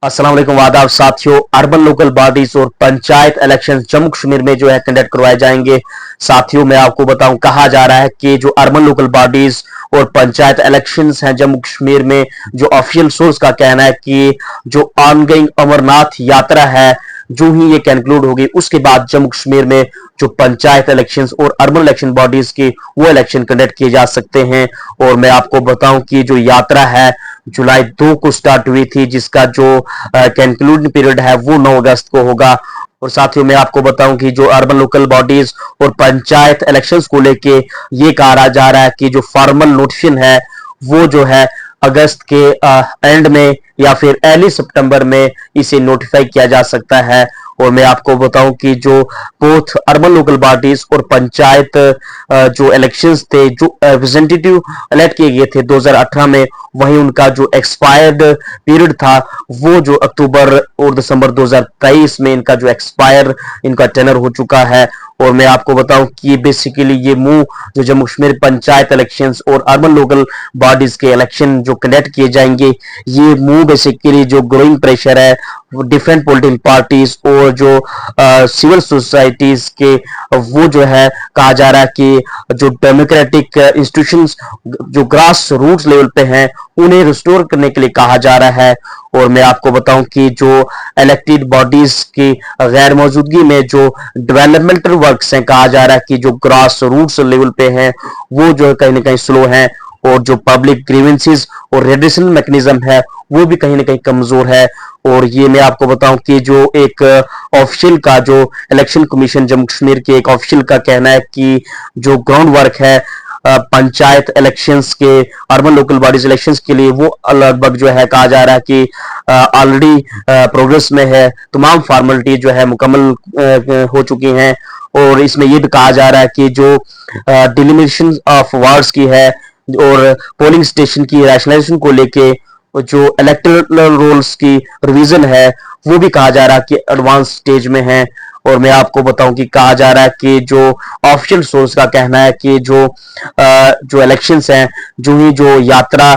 अस्सलाम वालेकुम आदाब साथियों। अर्बन लोकल बॉडीज और पंचायत इलेक्शन जम्मू कश्मीर में जो है कंडक्ट करवाए जाएंगे। साथियों मैं आपको बताऊं, कहा जा रहा है कि जो अर्बन लोकल बॉडीज और पंचायत इलेक्शंस हैं जम्मू कश्मीर में, जो ऑफिशियल सोर्स का कहना है कि जो ऑनगोइंग अमरनाथ यात्रा है, जो ही ये कंक्लूड होगी उसके बाद जम्मू कश्मीर में जो पंचायत इलेक्शंस और अर्बन इलेक्शन बॉडीज की वो इलेक्शन कंडक्ट किए जा सकते हैं। और मैं आपको बताऊं कि जो यात्रा है जुलाई 2 को स्टार्ट हुई थी, जिसका जो कंक्लूडिंग पीरियड है वो 9 अगस्त को होगा। और साथियों मैं आपको बताऊं कि जो अर्बन लोकल बॉडीज और पंचायत इलेक्शंस को लेके ये कहा जा रहा है कि जो फॉर्मल नोटिफिकेशन है वो जो है अगस्त के एंड में या फिर अर्ली सितंबर में इसे नोटिफाई किया जा सकता है। और मैं आपको बताऊं कि जो बोथ अर्बन लोकल बॉडीज और पंचायत जो इलेक्शंस थे, जो रिप्रेजेंटेटिव इलेक्ट किए गए थे 2018 में, वहीं उनका जो एक्सपायर्ड पीरियड था वो जो अक्टूबर और दिसंबर 2023 में इनका जो एक्सपायर इनका टेनर हो चुका है। और मैं आपको बताऊं कि बेसिकली ये मूव जो जम्मू कश्मीर पंचायत इलेक्शंस और अर्बन लोकल बॉडीज के इलेक्शन जो कंडक्ट किए जाएंगे, ये मूव बेसिकली जो ग्रोइंग प्रेशर है डिफरेंट पॉलिटिकल पार्टीज और जो सिविल सोसाइटीज के, वो जो है कहा जा रहा है कि जो डेमोक्रेटिक इंस्टीट्यूशंस जो ग्रास रूट्स लेवल पे हैं उन्हें रिस्टोर करने के लिए कहा जा रहा है। और मैं आपको बताऊं कि जो इलेक्टेड बॉडीज की गैर मौजूदगी में जो डेवलपमेंटल वर्क्स हैं, कहा जा रहा है कि जो ग्रास रूट्स लेवल पे हैं वो जो कहीं ना कहीं स्लो हैं। और जो पब्लिक ग्रीवेंसेस और रेडिशन मैकेनिज्म है वो भी कहीं ना कहीं कमजोर है। और ये मैं आपको बताऊं कि जो एक ऑफिशियल का जो इलेक्शन कमीशन जम्मू कश्मीर के एक ऑफिशियल का कहना है कि जो ग्राउंड वर्क है पंचायत इलेक्शंस के, अर्बन लोकल बॉडीज इलेक्शंस के लिए, वो लगभग जो है कहा जा रहा है कि ऑलरेडी प्रोग्रेस में है। तमाम फॉर्मेलिटी जो है मुकम्मल हो चुकी हैं। और इसमें यह भी कहा जा रहा है कि जो डिलिमिटेशन ऑफ वार्ड्स की है और पोलिंग स्टेशन की रैशनलाइजेशन को लेके जो इलेक्टोरल रोल्स की रिवीजन है वो भी कहा जा रहा है कि एडवांस स्टेज में है। और मैं आपको बताऊं कि कहा जा रहा है कि जो ऑफिशियल सोर्स का कहना है कि जो इलेक्शंस हैं, जो ही जो यात्रा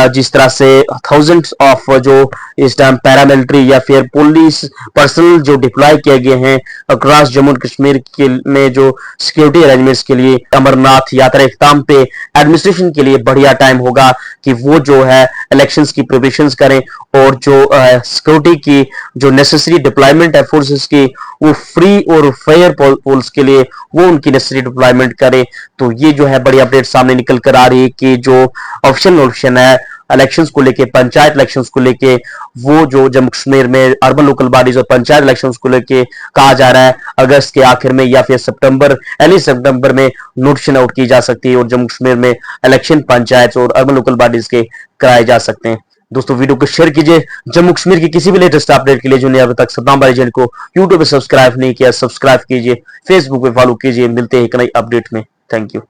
जिस तरह से थाउजेंड्स ऑफ जो इस टाइम पैरामिलिट्री या फिर पुलिस पर्सनल जो डिप्लॉय किए गए हैं अक्रॉस जम्मू कश्मीर के में जो सिक्योरिटी अरेंजमेंट्स के लिए, अमरनाथ यात्रा इख्तिताम पे एडमिनिस्ट्रेशन के लिए बढ़िया टाइम होगा कि वो जो है इलेक्शंस की प्रिपरेशंस करें और जो सिक्योरिटी की जो नेसेसरी डिप्लॉयमेंट है फोर्सेस की, वो फ्री और फेयर पोल्स के लिए वो उनकी नेसेसरी डिप्लॉयमेंट करें। तो ये जो है बड़ी अपडेट सामने निकल कर आ रही है कि जो ऑप्शन नोटिफिकेशन है इलेक्शंस को लेके, पंचायत इलेक्शंस को लेके, वो जो जम्मू कश्मीर में अर्बन लोकल बॉडीज और पंचायत इलेक्शंस को लेके कहा जा रहा है अगस्त के आखिर में या फिर सितंबर अर्ली सितंबर में नोटिफिकेशन आउट की जा सकती है और जम्मू कश्मीर में इलेक्शन पंचायत और अर्बन लोकल बॉडीज के कराए जा सकते हैं। दोस्तों वीडियो को शेयर कीजिए। जम्मू कश्मीर की किसी भी लेटेस्ट अपडेट के लिए जिन्हें अभी तक सद्दाम भाई चैनल को यूट्यूब पे सब्सक्राइब नहीं किया, सब्सक्राइब कीजिए, फेसबुक पे फॉलो कीजिए। मिलते हैं एक नई अपडेट में। Thank you.